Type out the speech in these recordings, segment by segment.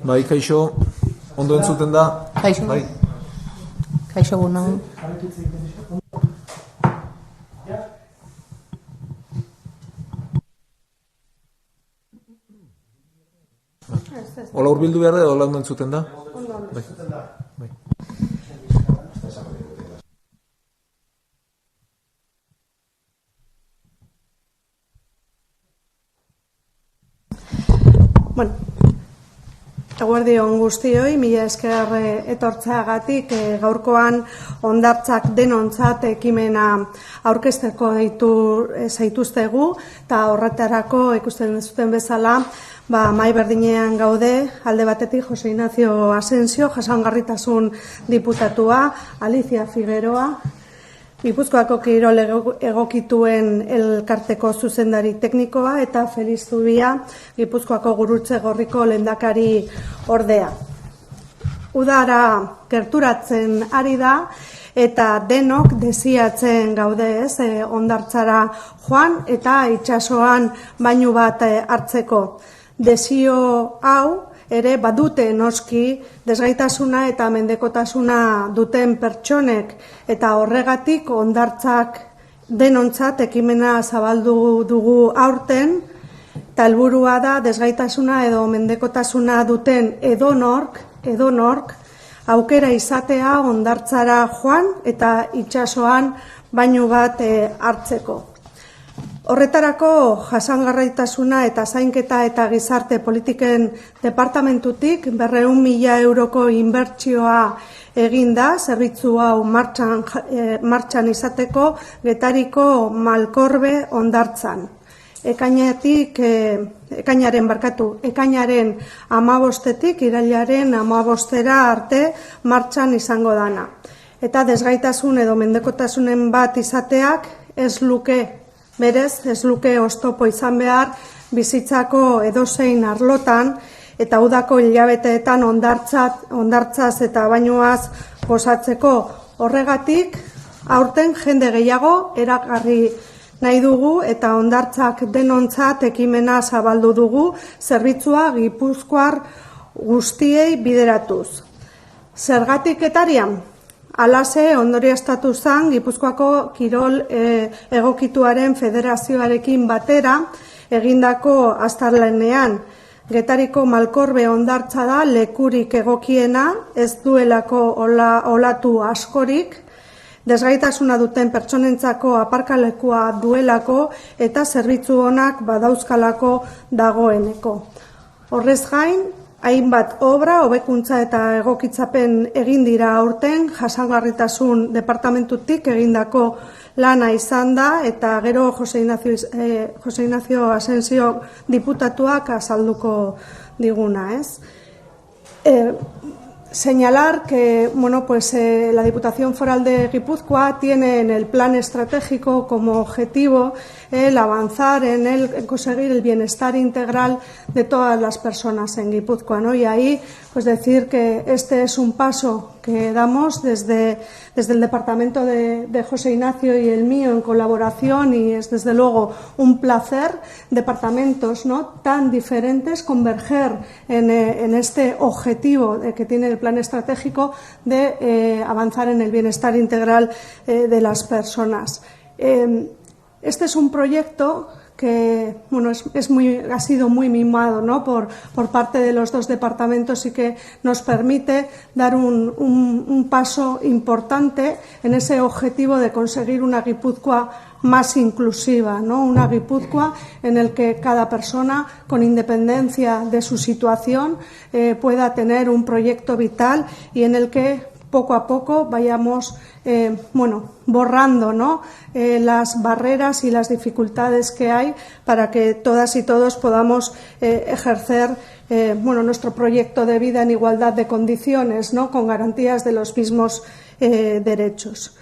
Bai, kaixo, ondo entzuten da? Kaixo. Bai. Kaixo guna. Ola urbildu behar da edo ondo entzuten da? Bai. Bai. Bueno, eguerdion guztioi, mila esker etortzeagatik gaurkoan hondartzak denontzat ekimena aurkezteko zaituztegu, eta horretarako ikusten zuten bezala, mahai berdinean gaude, alde batetik Jose Ignacio Asensio, jasangarritasun diputatua, Alicia Figueroa, Gipuzkoako Kirol Egokituen elkarteko zuzendari teknikoa, eta Feliz Zubia, Gipuzkoako Gurutze Gorriko lehendakari ordea. Udara gerturatzen ari da, eta denok desiatzen gaude ez, hondartzara joan eta itsasoan bainu bat hartzeko. Desio hau ere badute noski desgaitasuna eta mendekotasuna duten pertsonek, eta horregatik hondartzak denontzat ekimena zabaldu dugu aurten, eta helburua da desgaitasuna edo mendekotasuna duten edonork aukera izatea hondartzara joan eta itsasoan bainu bat hartzeko. Horretarako jasangarritasuna eta zainketa eta gizarte politiken departamentutik 200.000 euroko inbertsioa egin da, zerbitzu hau martxan izateko Getariko Malkorbe hondartzan. Ekainaren 15-tik irailaren 15 arte martxan izango dana. Eta desgaitasun edo mendekotasunen bat izateak ez luke oztopo izan behar bizitzako edozein arlotan, eta udako hilabeteetan hondartzaz eta bainuaz gozatzeko. Horregatik, aurten jende gehiago erakarri nahi dugu eta hondartzak denontzat ekimena zabaldu dugu, zerbitzua Gipuzkoar guztiei bideratuz. Zergatik Getarian? Alase ondorioztatu zen Gipuzkoako Kirol Egokituaren Federazioarekin batera egindako aztarlanean. Getariko Malkorbe hondartza da lekurik egokiena, ez duelako olatu askorik, desgaitasuna duten pertsonentzako aparkalekua duelako eta zerbitzu onak badauzkalako dagoeneko. Horrez gain, hainbat obra, hobekuntza eta egokitzapen egin dira aurten, jasangarritasun departamentutik egindako lana izan da, eta gero Jose Ignacio Asensio diputatuak azalduko diguna, ez? Señalar que la Diputación Foral de Guipúzcoa tiene en el plan estratégico como objetivo el avanzar en conseguir el bienestar integral de todas las personas en Guipúzcoa, ¿no? Y ahí, pues decir que este es un paso que damos desde el departamento de José Ignacio y el mío en colaboración, y es desde luego un placer, departamentos, ¿no?, tan diferentes, converger en este objetivo que tiene el plan estratégico de avanzar en el bienestar integral de las personas. Este es un proyecto que ha sido muy mimado, ¿no?, por parte de los dos departamentos, y que nos permite dar un paso importante en ese objetivo de conseguir una Guipúzcoa más inclusiva, ¿no?, una Guipúzcoa en el que cada persona, con independencia de su situación, pueda tener un proyecto vital, y en el que poco a poco vayamos borrando, ¿no?, las barreras y las dificultades que hay para que todas y todos podamos ejercer nuestro proyecto de vida en igualdad de condiciones, ¿no? Con garantías de los mismos derechos.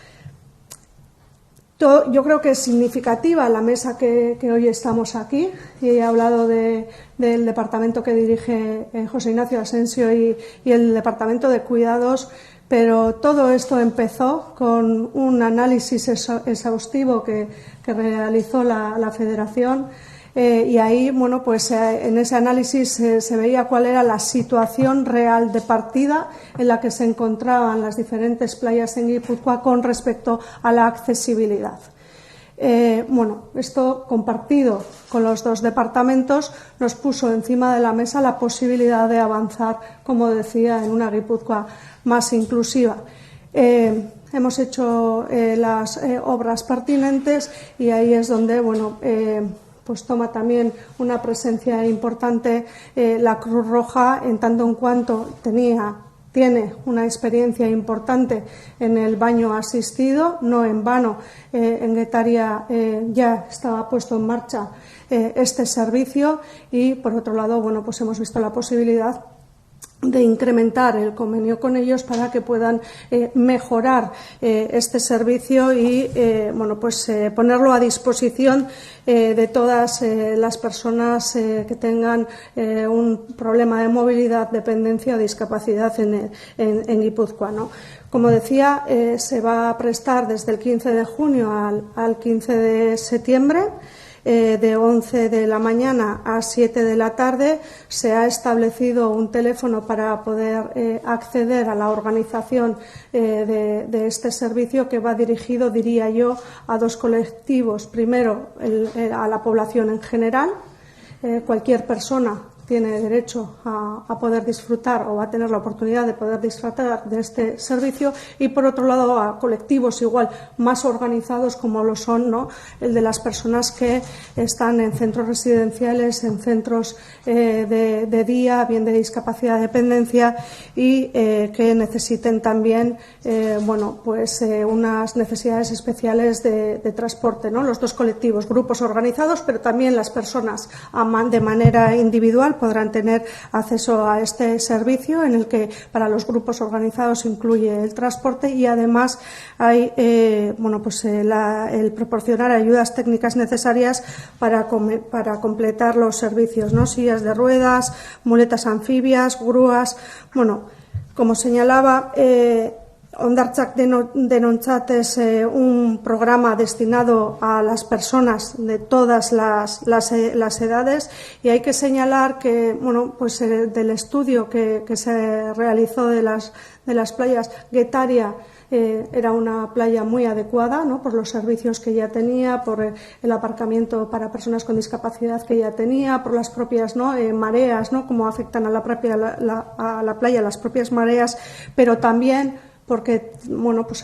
Yo creo que es significativa la mesa que hoy estamos aquí, y he hablado del departamento que dirige José Ignacio Asensio y el departamento de cuidados, pero todo esto empezó con un análisis exhaustivo que realizó la Federación. Y ahí, en ese análisis se veía cuál era la situación real de partida en la que se encontraban las diferentes playas en Guipúzcoa con respecto a la accesibilidad. Esto compartido con los dos departamentos nos puso encima de la mesa la posibilidad de avanzar, como decía, en una Guipúzcoa más inclusiva. Hemos hecho las obras pertinentes y ahí es donde, pues toma también una presencia importante la Cruz Roja, en tanto en cuanto tiene una experiencia importante en el baño asistido. No en vano, en Guetaria ya estaba puesto en marcha este servicio y, por otro lado, pues hemos visto la posibilidad de incrementar el convenio con ellos para que puedan mejorar este servicio y ponerlo a disposición de todas las personas que tengan un problema de movilidad, dependencia o discapacidad en Guipúzcoa, ¿no? Como decía, se va a prestar desde el 15 de junio al 15 de septiembre. De 11 de la mañana a 7 de la tarde. Se ha establecido un teléfono para poder acceder a la organización de este servicio, que va dirigido, diría yo, a dos colectivos. Primero, a la población en general. Cualquier persona tiene derecho a poder disfrutar o va a tener la oportunidad de poder disfrutar de este servicio, y por otro lado a colectivos igual más organizados, como lo son, ¿no?, el de las personas que están en centros residenciales, en centros de día, bien de discapacidad, dependencia, y que necesiten también unas necesidades especiales de transporte, ¿no? Los dos colectivos, grupos organizados, pero también las personas de manera individual podrán tener acceso a este servicio, en el que para los grupos organizados incluye el transporte, y además hay el proporcionar ayudas técnicas necesarias para completar los servicios, ¿no? Sillas de ruedas, muletas anfibias, grúas. Como señalaba, Hondartzak Denontzat es un programa destinado a las personas de todas las edades, y hay que señalar que del estudio que se realizó de las playas, Guetaria era una playa muy adecuada, ¿no?, por los servicios que ya tenía, por el aparcamiento para personas con discapacidad que ya tenía, por las propias mareas, ¿no?, cómo afectan a la playa las propias mareas, pero también porque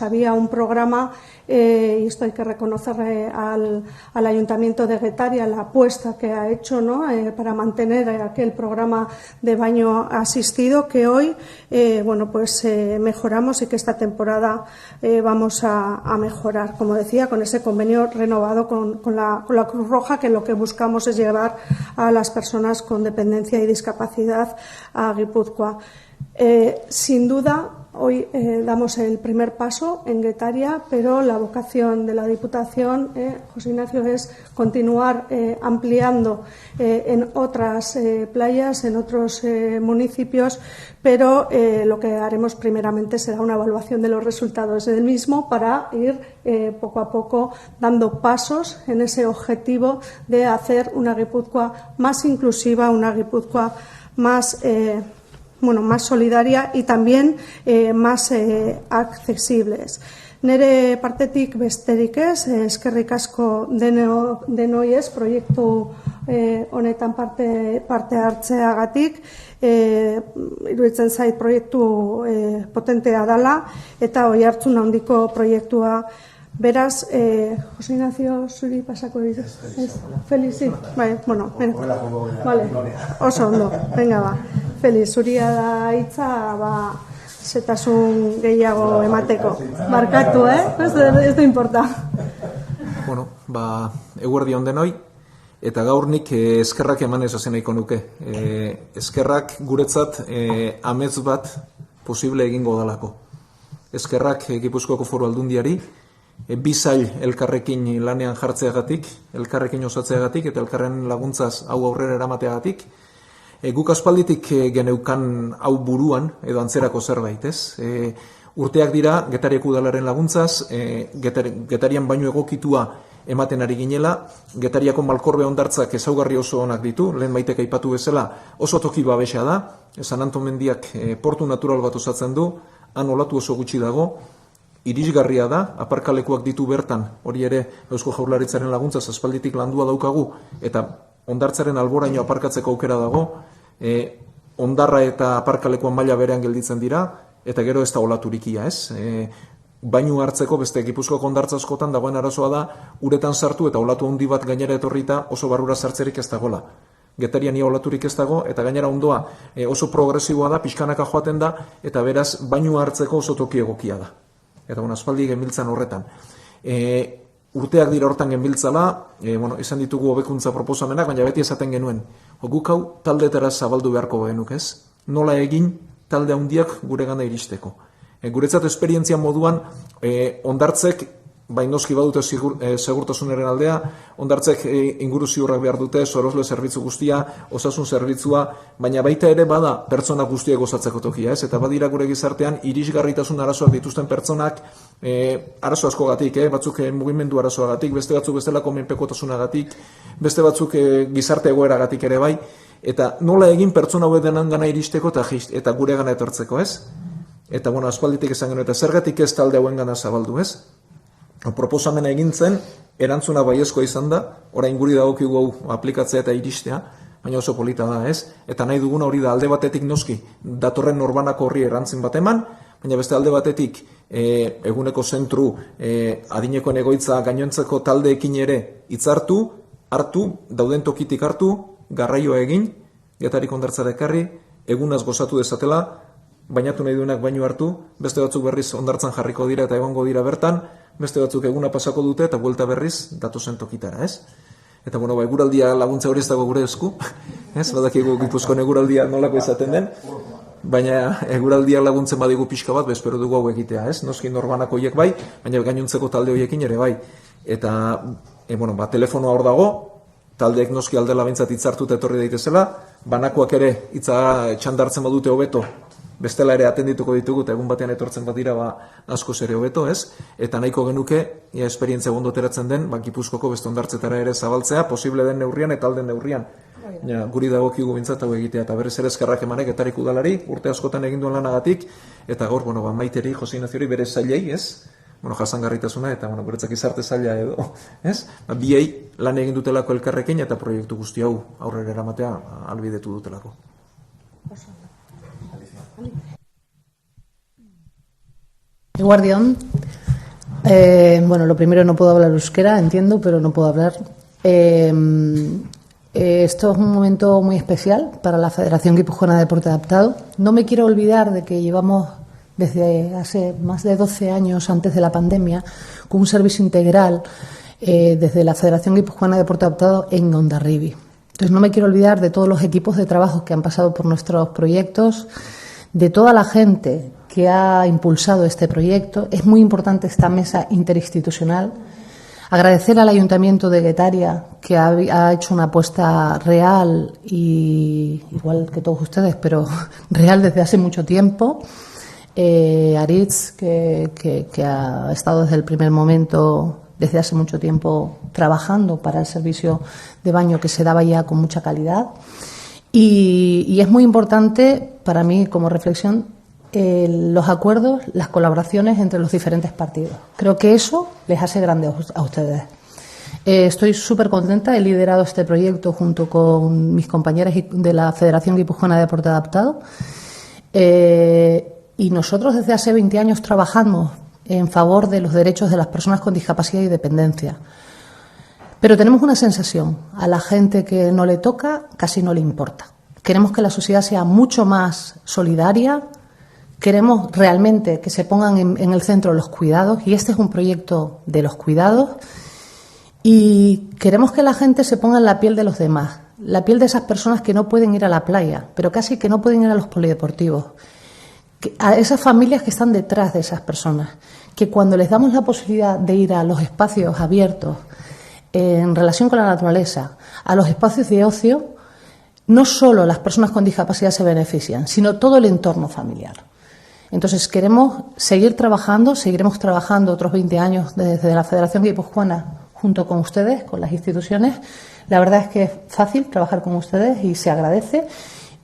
había un programa, y esto hay que reconocer al Ayuntamiento de Guetaria la apuesta que ha hecho, ¿no?, para mantener aquel programa de baño asistido, que hoy mejoramos, y que esta temporada vamos a mejorar, como decía, con ese convenio renovado con la Cruz Roja, que lo que buscamos es llevar a las personas con dependencia y discapacidad a Guipúzcoa. Sin duda, hoy damos el primer paso en Guetaria, pero la vocación de la Diputación, José Ignacio, es continuar ampliando en otras playas, en otros municipios, pero lo que haremos primeramente será una evaluación de los resultados del mismo, para ir poco a poco dando pasos en ese objetivo de hacer una Guipúzcoa más inclusiva, una Guipúzcoa más solidaria y también más accesibles. Nere partetik besterik ez, eskerrik asko denoi ez proiektu honetan parte hartzeagatik. Iruditzen zait proiektu potentea dela eta oihartzun handiko proiektua. Beraz, José Ignacio, zuri pasako ditu. Feliz, sí. Vale, oso ondo, venga ba. Feliz, zuria da hitza, zetasun gehiago emateko. Barkatu, ez da importa. Eguerdi on denoi. eta gaur nik eskerrak eman ezazen nahiko nuke. Eskerrak guretzat amets bat posible egingo dalako. Eskerrak Gipuzkoako Foru Aldundiari, bi sail elkarrekin lanean jartzeagatik, elkarrekin osatzeagatik eta elkarren laguntzaz hau aurrera eramateagatik. Guk aspalditik geneukan hau buruan edo antzerako zerbait, ez? Urteak dira Getariako udalaren laguntzaz, Getarian baino egokitua ematen ari ginela, Getariako Malkorbe hondartzak ezaugarri oso onak ditu, lehen Maitek aipatu bezala oso toki babesa da, San Anton mendiak portu natural bat osatzen du, han olatu oso gutxi dago, irisgarria da, aparkalekuak ditu bertan, hori ere Eusko Jaurlaritzaren laguntzaz aspalditik landua daukagu, eta hondartzaren alboraino aparkatzeko aukera dago, hondarra eta aparkalekuan maila berean gelditzen dira, eta gero ez da olaturikia, ez? Bainu hartzeko beste Gipuzkoako hondartza askotan dagoen arazoa da, uretan sartu eta olatu handi bat gainera etorrita oso barrura sartzerik ez dagola. Getarian ia olaturik ez dago, eta gainera ondoa oso progresiboa da, pixkanaka joaten da, eta beraz bainu hartzeko oso toki egokia da. Eta aspaldi genbiltzan horretan. Urteak dira hortan genbiltzala, izan ditugu hobekuntza proposamenak, baina beti esaten genuen. Guk hau taldetara zabaldu beharko genuk, ez? Nola egin talde handiak gure gana iristeko. Guretzat esperientzia moduan, hondartzek, bainoski badute segurtasunaren aldea, hondartzek inguru ziurrak behar dute, sorosle zerbitzu guztia, osasun zerbitzua, baina baita ere bada pertsona guztiek gozatzeko tokia, ez? Eta badira gure gizartean irisgarritasun arazoak dituzten pertsonak, arazo askogatik, batzuk mugimendu arazoagatik, beste batzuk bestelako menpekotasunagatik, beste batzuk gizarte egoeragatik ere bai, eta nola egin pertsona hauek denan gana iristeko eta gure gana etortzeko, ez? Eta aspalditik esan genuen, eta zergatik ez talde hauen gana zabaldu, ez? Proposamena egin zen, erantzuna baiezkoa izan da, orain guri dagokigu hau aplikatzea eta iristea, baina oso polita da, ez? Eta nahi duguna hori da alde batetik noski, datorren norbanako horri erantzun bat eman, baina beste alde batetik eguneko zentru, adinekoen egoitza gainontzeko taldeekin ere hitzartu, hartu, dauden tokitik hartu, garraioa egin, Getarik hondartzara ekarri, egunaz gozatu dezatela, bainatu nahi duenak baino hartu, beste batzuk berriz hondartzan jarriko dira eta egongo dira bertan, beste batzuk eguna pasako dute eta buelta berriz datozen tokitara, ez? Eta eguraldia laguntza hori ez dago gure esku, ez? Badakigu Gipuzkoan eguraldia nolako izaten den, baina eguraldia laguntzen badigu pixka bat, espero dugu hau egitea, ez? Noski norbanako horiek bai, baina gainontzeko talde horiekin ere bai. Eta, telefonoa hor dago, taldeek noski aldela bintzat hitzartu eta etorri daitezela, banakoak ere hitza txandartzen badute hobeto, bestela ere atendituko ditugu, eta egun batean etortzen bat dira askoz ere hobeto, ez? Eta nahiko genuke, esperientzia gondoteratzen den, Gipuzkoako beste hondartzetara ere zabaltzea, posible den neurrian eta alden neurrian. Guri dagokigu bintzat hau egitea, eta berriz ere eskerrak emanek Getarik udalari, urte askotan egin duen lanagatik, eta gaur, Maiteri, Jose Inaziori bere zailei, ez? Jasangarritasuna, eta guretzak izarte zaila edo, ez? Biei lan egin dutelako elkarrekin, eta proiektu guzti hau aurrera eramatea albidetu dutelako. Guardián. Lo primero, no puedo hablar euskera, entiendo, pero no puedo hablar. Esto es un momento muy especial para la Federación Guipuzcoana de Deporte Adaptado. No me quiero olvidar de que llevamos desde hace más de 12 años antes de la pandemia con un servicio integral desde la Federación Guipuzcoana de Deporte Adaptado en Hondarribia. Entonces no me quiero olvidar de todos los equipos de trabajo que han pasado por nuestros proyectos, de toda la gente que ha impulsado este proyecto. Es muy importante esta mesa interinstitucional. Agradecer al Ayuntamiento de Getaria, que ha hecho una apuesta real, y igual que todos ustedes, pero real desde hace mucho tiempo. Aritz, que ha estado desde el primer momento, desde hace mucho tiempo, trabajando para el servicio de baño que se daba ya con mucha calidad. Y es muy importante para mí, como reflexión, los acuerdos, las colaboraciones entre los diferentes partidos. Creo que eso les hace grandes a ustedes. Estoy súper contenta, he liderado este proyecto junto con mis compañeras de la Federación Guipuzcoana de Deporte Adaptado. Y nosotros desde hace 20 años trabajamos en favor de los derechos de las personas con discapacidad y dependencia. Pero tenemos una sensación, a la gente que no le toca casi no le importa. Queremos que la sociedad sea mucho más solidaria, queremos realmente que se pongan en el centro los cuidados, y este es un proyecto de los cuidados. Y queremos que la gente se ponga en la piel de los demás, la piel de esas personas que no pueden ir a la playa, pero casi que no pueden ir a los polideportivos, a esas familias que están detrás de esas personas, que cuando les damos la posibilidad de ir a los espacios abiertos en relación con la naturaleza, a los espacios de ocio, no solo las personas con discapacidad se benefician, sino todo el entorno familiar. Entonces queremos seguiremos trabajando otros 20 años desde la Federación Guipuzcoana junto con ustedes, con las instituciones. La verdad es que es fácil trabajar con ustedes y se agradece.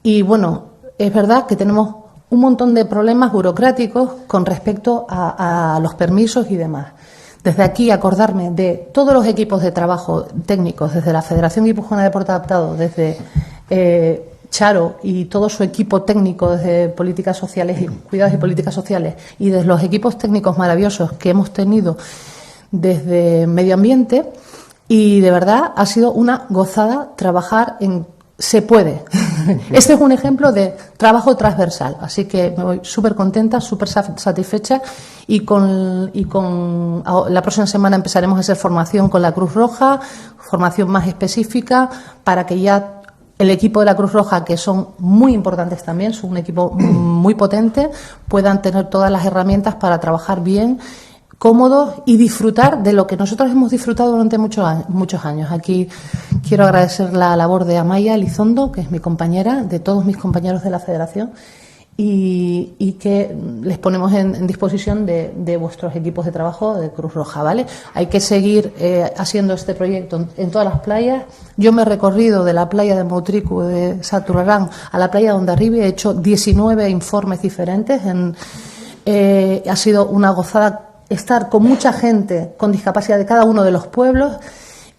Y bueno, es verdad que tenemos un montón de problemas burocráticos con respecto a los permisos y demás. Desde aquí acordarme de todos los equipos de trabajo técnicos, desde la Federación Guipuzcoana de Deporte Adaptado, desde Charo y todo su equipo técnico desde políticas sociales y cuidados y políticas sociales, y desde los equipos técnicos maravillosos que hemos tenido desde medio ambiente, y de verdad ha sido una gozada trabajar en Se Puede. Este es un ejemplo de trabajo transversal, así que me voy súper contenta, súper satisfecha, y la próxima semana empezaremos a hacer formación con la Cruz Roja, formación más específica, para que ya el equipo de la Cruz Roja, que son muy importantes también, son un equipo muy potente, puedan tener todas las herramientas para trabajar bien, cómodos y disfrutar de lo que nosotros hemos disfrutado durante muchos años. Aquí quiero agradecer la labor de Amaya Elizondo, que es mi compañera, de todos mis compañeros de la Federación, y que les ponemos en disposición de vuestros equipos de trabajo de Cruz Roja, ¿vale? Hay que seguir haciendo este proyecto en todas las playas. Yo me he recorrido de la playa de Moutricu, de Saturarán, a la playa de Hondarribia, he hecho 19 informes diferentes. Ha sido una gozada estar con mucha gente con discapacidad de cada uno de los pueblos,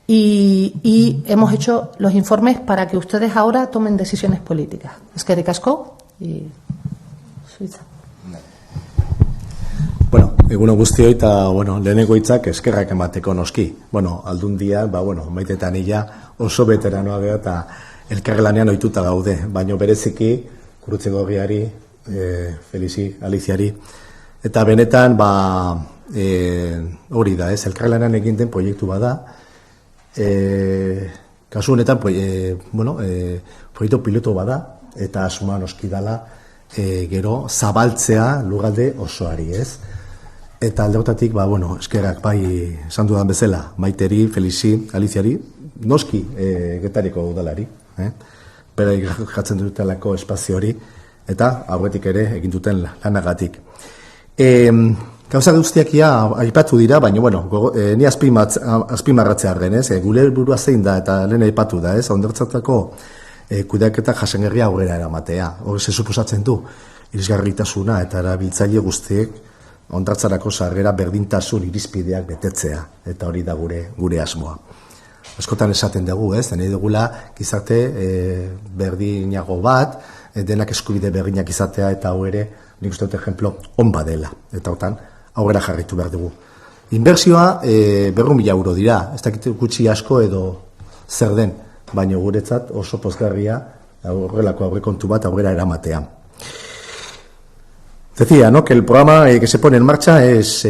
y hemos hecho los informes para que ustedes ahora tomen decisiones políticas. Eskerrik asko y Suiza. Bueno, eguno guztioi eta lehenengo hitzak eskerrak emateko noski. Aldundia, Maitetan illa oso veteranoa gero eta elkarlanean ohituta gaude, baino bereziki Gurutzetxegoiari, Felizi, Aliziari, eta benetan hori da, elkarlanean egin den proiektu bada. Kasu honetan proiektu pilotu bada, eta asmoa noski dala gero zabaltzea lurralde osoari, ez? Eta alde horretatik, eskerrak bai esan dudan bezala, Maiteri, Felizi, Aliziari, noski Getariko udalari, bera jatzen dutelako espazio hori, eta aurretik ere egin duten lanagatik. Gauza guztiakia aipatu dira, baina, ni azpimarratzea arren, ez? Gure helburua zein da, eta lehen aipatu da, ez? Hondartzatako kudeaketa jasangarria aurrera eramatea. Hori ze suposatzen du, irisgarritasuna eta erabiltzaile guztiek hondartzarako sarrera berdintasun irizpideak betetzea, eta hori da gure asmoa. Askotan esaten dugu, ez? Nahi dugula gizarte berdinago bat, denak eskubide berdinak izatea, eta hau ere, nik uste dut ejemplo on badela, eta hortan aurrera jarritu behar dugu. Inbertsioa 200.000 euro dira, ez dakit gutxi asko edo zer den, baina guretzat oso pozgarria horrelako aurrekontu bat aurrera eramatea. Decía, ¿no?, que el programa que se pone en marcha es,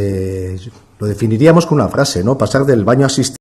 lo definiríamos con una frase, ¿no? Pasar del baño asistido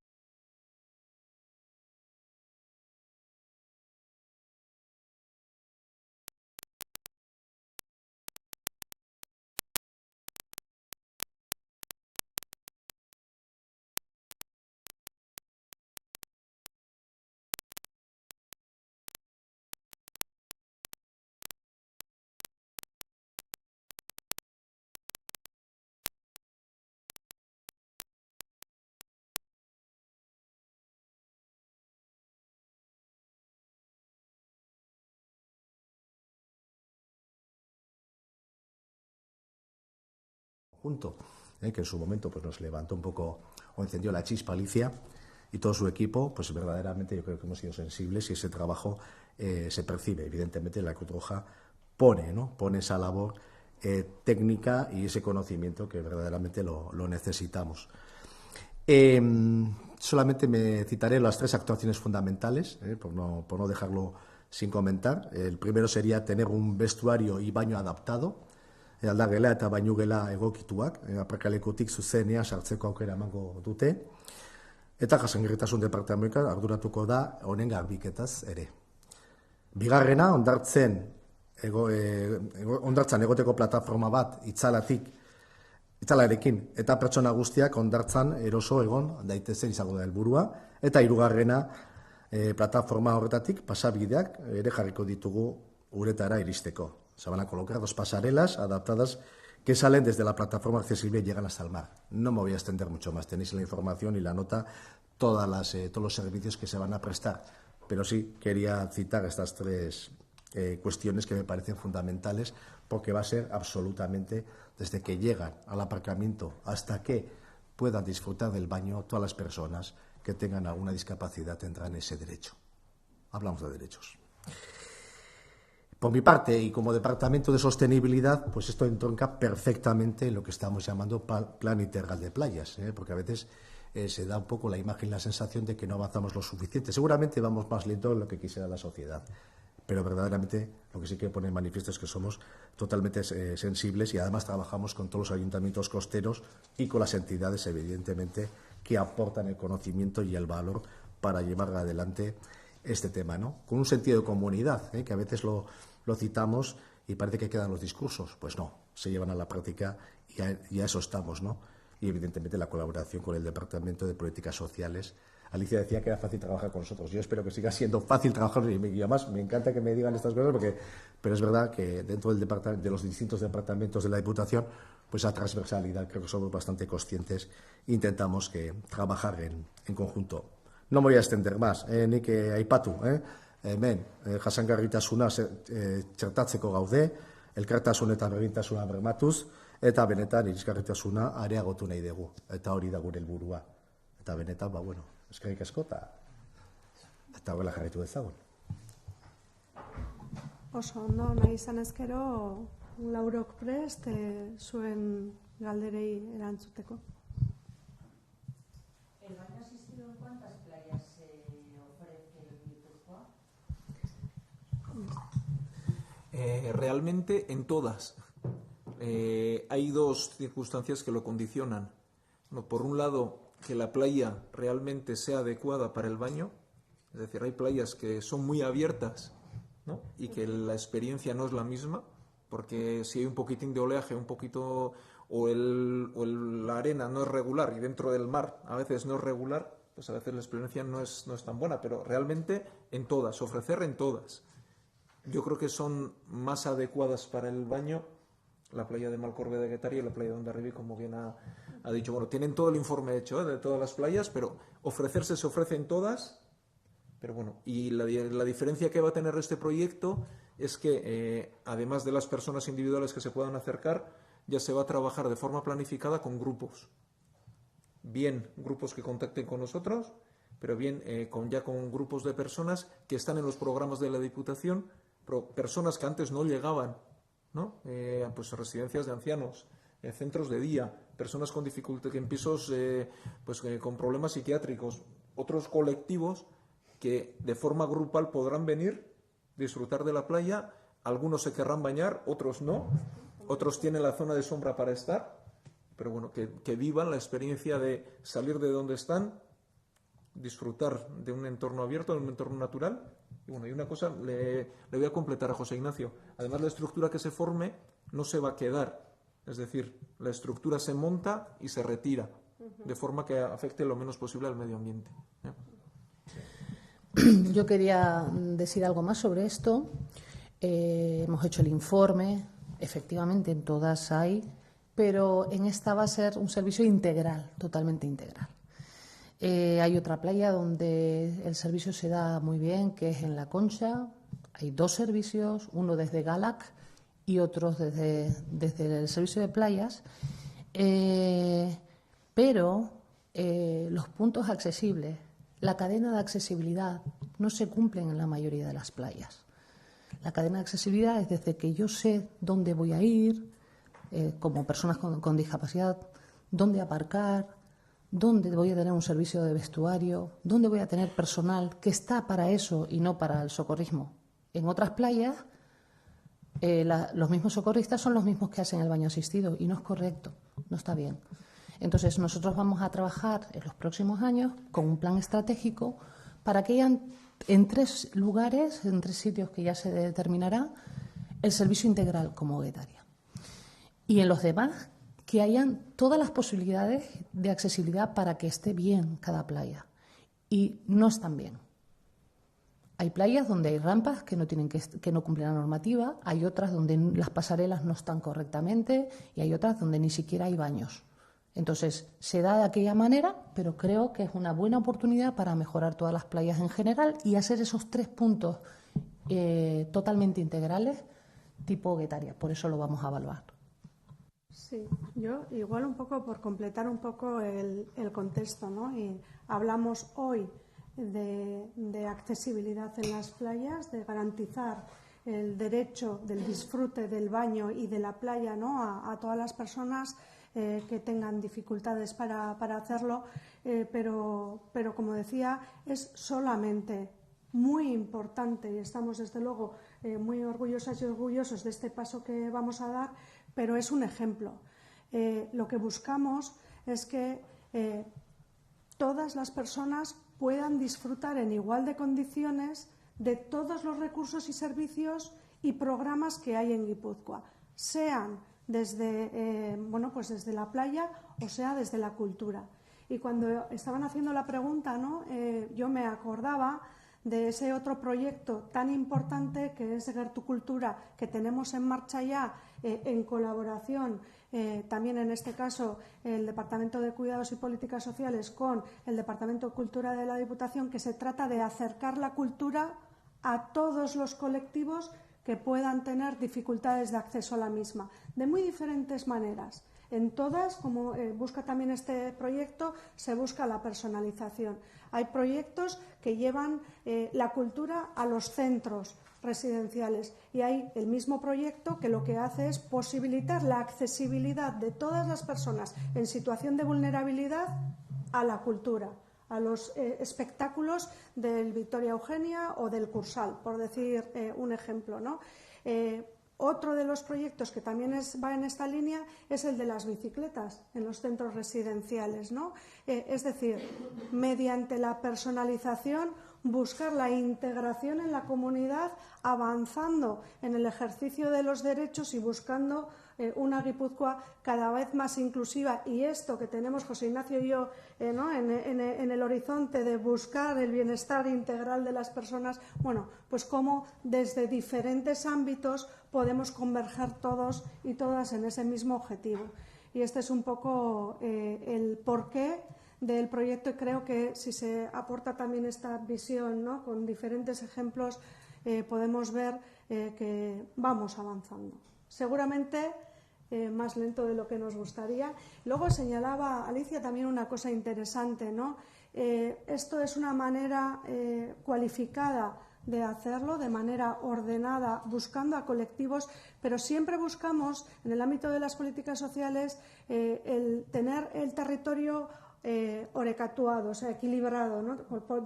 junto, que en su momento nos levantó un poco o encendió la chispa Alicia y todo su equipo, pues verdaderamente yo creo que hemos sido sensibles y ese trabajo se percibe. Evidentemente la Cruz Roja pone esa labor técnica y ese conocimiento que verdaderamente lo necesitamos. Solamente me citaré las 3 actuaciones fundamentales, por no dejarlo sin comentar. El primero sería tener un vestuario y baño adaptado, aldagela eta bainugela egokituak, aprakalekutik zuzenean sartzeko aukera emango dute. eta jasangarritasun departamentoak arduratuko da honen garbiketaz ere. Bigarrena, hondartzan egoteko plataforma bat itzalarekin eta pertsona guztiak hondartzan eroso egon daitezen izango da helburua, eta hirugarrena, plataforma horretatik pasabideak ere jarriko ditugu uretara iristeko. Se van a colocar 2 pasarelas adaptadas que salen desde la plataforma accesible y llegan hasta el mar. No me voy a extender mucho más, tenéis la información y la nota, todos los servicios que se van a prestar, pero sí quería citar estas 3 cuestiones que me parecen fundamentales, porque va a ser absolutamente, desde que llegan al aparcamiento hasta que puedan disfrutar del baño, todas las personas que tengan alguna discapacidad tendrán ese derecho. Hablamos de derechos. Por mi parte, y como Departamento de Sostenibilidad, pues esto entronca perfectamente en lo que estamos llamando Plan Integral de Playas, porque a veces se da un poco la imagen y la sensación de que no avanzamos lo suficiente. Seguramente vamos más lento de lo que quisiera la sociedad, pero verdaderamente lo que sí que pone en manifiesto es que somos totalmente sensibles y además trabajamos con todos los ayuntamientos costeros y con las entidades, evidentemente, que aportan el conocimiento y el valor para llevar adelante este tema, ¿no? Con un sentido de comunidad, que a veces lo citamos y parece que quedan los discursos. Pues no, se llevan a la práctica y a eso estamos, ¿no? Y evidentemente la colaboración con el Departamento de Políticas Sociales. Alicia decía que era fácil trabajar con nosotros. Yo espero que siga siendo fácil trabajar y además me encanta que me digan estas cosas pero es verdad que dentro del departamento, de los distintos departamentos de la Diputación, pues a transversalidad creo que somos bastante conscientes e intentamos trabajar en conjunto. No me voy a extender más, nik aipatu, hemen jasangarritasuna txertatzeko gaude, elkartasun eta berdintasuna bermatuz, eta benetan irisgarritasuna areagotu nahi dugu, eta hori da gure helburua. Eta benetan, eskerrik asko eta horrela jarraitu dezagun. Oso ondo, nahi izan ezkero, Laurok prest zuen galderei erantzuteko. ¿El baño asistido en cuántas playas se ofrece en Guipúzcoa? Realmente en todas. Hay 2 circunstancias que lo condicionan. Por un lado, que la playa realmente sea adecuada para el baño, es decir, hay playas que son muy abiertas, ¿no? Y que la experiencia no es la misma, porque si hay un poquitín de oleaje, un poquito, la arena no es regular y dentro del mar a veces no es regular, pues a veces la experiencia no es tan buena, pero realmente en todas, ofrecer en todas. Yo creo que son más adecuadas para el baño la playa de Malcorbe de Guetaria y la playa de Hondarribia, como bien ha dicho. Bueno, tienen todo el informe hecho de todas las playas, pero ofrecerse se ofrece en todas. Pero bueno, y la diferencia que va a tener este proyecto es que, además de las personas individuales que se puedan acercar, ya se va a trabajar de forma planificada con grupos. Bien grupos que contacten con nosotros, pero bien con grupos de personas que están en los programas de la Diputación, personas que antes no llegaban, ¿no? Pues residencias de ancianos, centros de día, personas con dificultad, en pisos con problemas psiquiátricos, otros colectivos que de forma grupal podrán venir, disfrutar de la playa. Algunos se querrán bañar, otros no, otros tienen la zona de sombra para estar, pero bueno, que vivan la experiencia de salir de donde están, disfrutar de un entorno abierto, de un entorno natural. Y bueno, y una cosa le voy a completar a José Ignacio. Además, la estructura que se forme no se va a quedar. Es decir, la estructura se monta y se retira, de forma que afecte lo menos posible al medio ambiente. Yo quería decir algo más sobre esto. Hemos hecho el informe, efectivamente en todas hay, pero en esta va a ser un servicio integral, totalmente integral. Hay otra playa donde el servicio se da muy bien, que es en La Concha. Hay 2 servicios, uno desde Galac y otro desde el servicio de playas. Pero los puntos accesibles, la cadena de accesibilidad, no se cumplen en la mayoría de las playas. La cadena de accesibilidad es desde que yo sé dónde voy a ir, como personas con discapacidad, dónde aparcar, dónde voy a tener un servicio de vestuario, dónde voy a tener personal que está para eso y no para el socorrismo. En otras playas, los mismos socorristas son los mismos que hacen el baño asistido y no es correcto, no está bien. Entonces, nosotros vamos a trabajar en los próximos años con un plan estratégico para que hayan en 3 lugares, en 3 sitios que ya se determinará, el servicio integral como guetaria. Y en los demás, que hayan todas las posibilidades de accesibilidad para que esté bien cada playa. Y no están bien. Hay playas donde hay rampas que no cumplen la normativa, hay otras donde las pasarelas no están correctamente y hay otras donde ni siquiera hay baños. Entonces, se da de aquella manera, pero creo que es una buena oportunidad para mejorar todas las playas en general y hacer esos 3 puntos totalmente integrales tipo guetaria. Por eso lo vamos a evaluar. Sí, yo igual un poco por completar un poco el contexto, ¿no? Y hablamos hoy de accesibilidad en las playas, de garantizar el derecho del disfrute del baño y de la playa, ¿no? a todas las personas que tengan dificultades para hacerlo, pero como decía, es solamente muy importante y estamos desde luego muy orgullosas y orgullosos de este paso que vamos a dar, pero es un ejemplo. Lo que buscamos es que todas las personas puedan disfrutar en igual de condiciones de todos los recursos y servicios y programas que hay en Guipúzcoa, sean desde desde la playa o sea desde la cultura. Y cuando estaban haciendo la pregunta, ¿no? Yo me acordaba de ese otro proyecto tan importante que es Gertucultura, que tenemos en marcha ya en colaboración también en este caso el Departamento de Cuidados y Políticas Sociales con el Departamento de Cultura de la Diputación, que se trata de acercar la cultura a todos los colectivos que puedan tener dificultades de acceso a la misma, de muy diferentes maneras. En todas, como busca también este proyecto, se busca la personalización. Hay proyectos que llevan la cultura a los centros residenciales y hay el mismo proyecto que lo que hace es posibilitar la accesibilidad de todas las personas en situación de vulnerabilidad a la cultura, a los espectáculos del Victoria Eugenia o del Cursal, por decir un ejemplo, ¿no? Otro de los proyectos que también va en esta línea es el de las bicicletas en los centros residenciales, ¿no? Es decir, mediante la personalización, buscar la integración en la comunidad, avanzando en el ejercicio de los derechos y buscando una Guipúzcoa cada vez más inclusiva. Y esto que tenemos José Ignacio y yo ¿no? en el horizonte de buscar el bienestar integral de las personas, bueno, pues cómo desde diferentes ámbitos podemos converger todos y todas en ese mismo objetivo. Y este es un poco el porqué del proyecto, y creo que si se aporta también esta visión, ¿no? Con diferentes ejemplos podemos ver que vamos avanzando. Seguramente más lento de lo que nos gustaría. Luego señalaba Alicia también una cosa interesante, ¿no? Esto es una manera cualificada de hacerlo, de manera ordenada, buscando a colectivos, pero siempre buscamos, en el ámbito de las políticas sociales, el tener el territorio orecatuado, o sea, equilibrado, ¿no?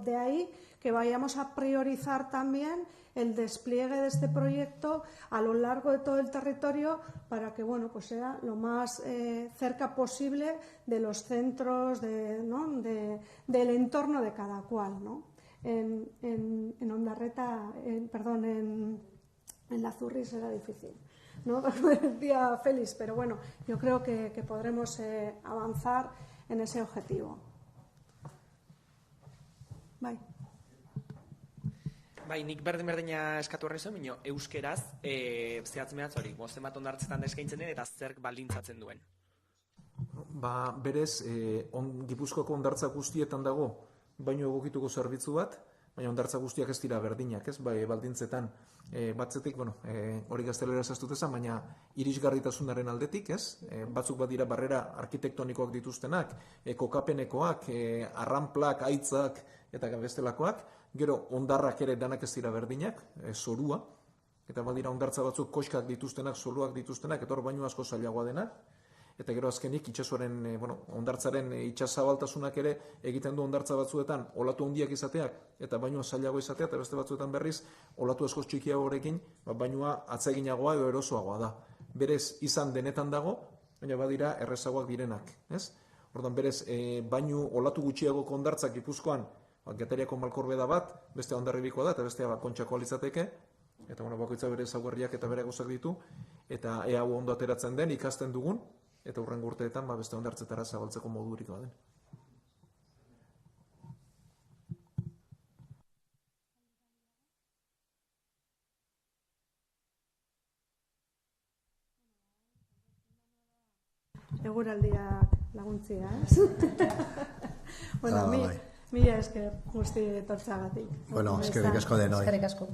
De ahí que vayamos a priorizar también el despliegue de este proyecto a lo largo de todo el territorio para que, bueno, pues sea lo más cerca posible de los centros, ¿no? del entorno de cada cual, ¿no? En Ondarreta, en Lazurri será difícil, ¿no? Como decía Félix, pero bueno, yo creo que podremos avanzar en ese objetivo. Bai. Bai, nik berdina eskatu horrezo, minio, euskeraz, zehatz mehatz hori, zenbat ondartzetan eskaintzen den eta zerk baldintzatzen duen. Ba, berez, Gipuzkoako hondartza guztietan dago baino egokituko zerbitzu bat, baina hondartza guztiak ez dira berdinak, ez? Bai, baldintzetan batzetik, hori gazteleraz ez dut esan, baina irisgarritasunaren aldetik, ez? Batzuk bat dira barrera arkitektonikoak dituztenak, kokapenekoak, arranplak, aitzak eta bestelakoak, gero hondarrak ere danak ez dira berdinak, zorua, eta badira hondartza batzuk koskak dituztenak, zoruak dituztenak, eta hor baino asko zailagoa denak. Eta gero azkenik itsasoaren, hondartzaren itsasabaltasunak ere egiten du hondartza batzuetan olatu handiak izateak eta bainua zailago izatea, eta beste batzuetan berriz olatu askoz txikiagorekin bainua atseginagoa edo erosoagoa da. Berez izan denetan dago, baina badira errezagoak direnak, ez? Orduan berez, bainu olatu gutxiago kondartzak Gipuzkoan, Getariako Malkorbeda bat, beste Hondarribikoa da, eta bestea Kontxakoa litzateke, eta bakoitza bere ezaugarriak eta bere gauzak ditu, eta ea hau ondo ateratzen den, ikasten dugun, eta hurrengo urteetan beste hondartzetara zabaltzeko modurik baden. Eguraldiak laguntzia, ez? Bueno, mila esker guzti etortzeagatik. Bueno, eskerrik asko denoi. Eskerrik asko.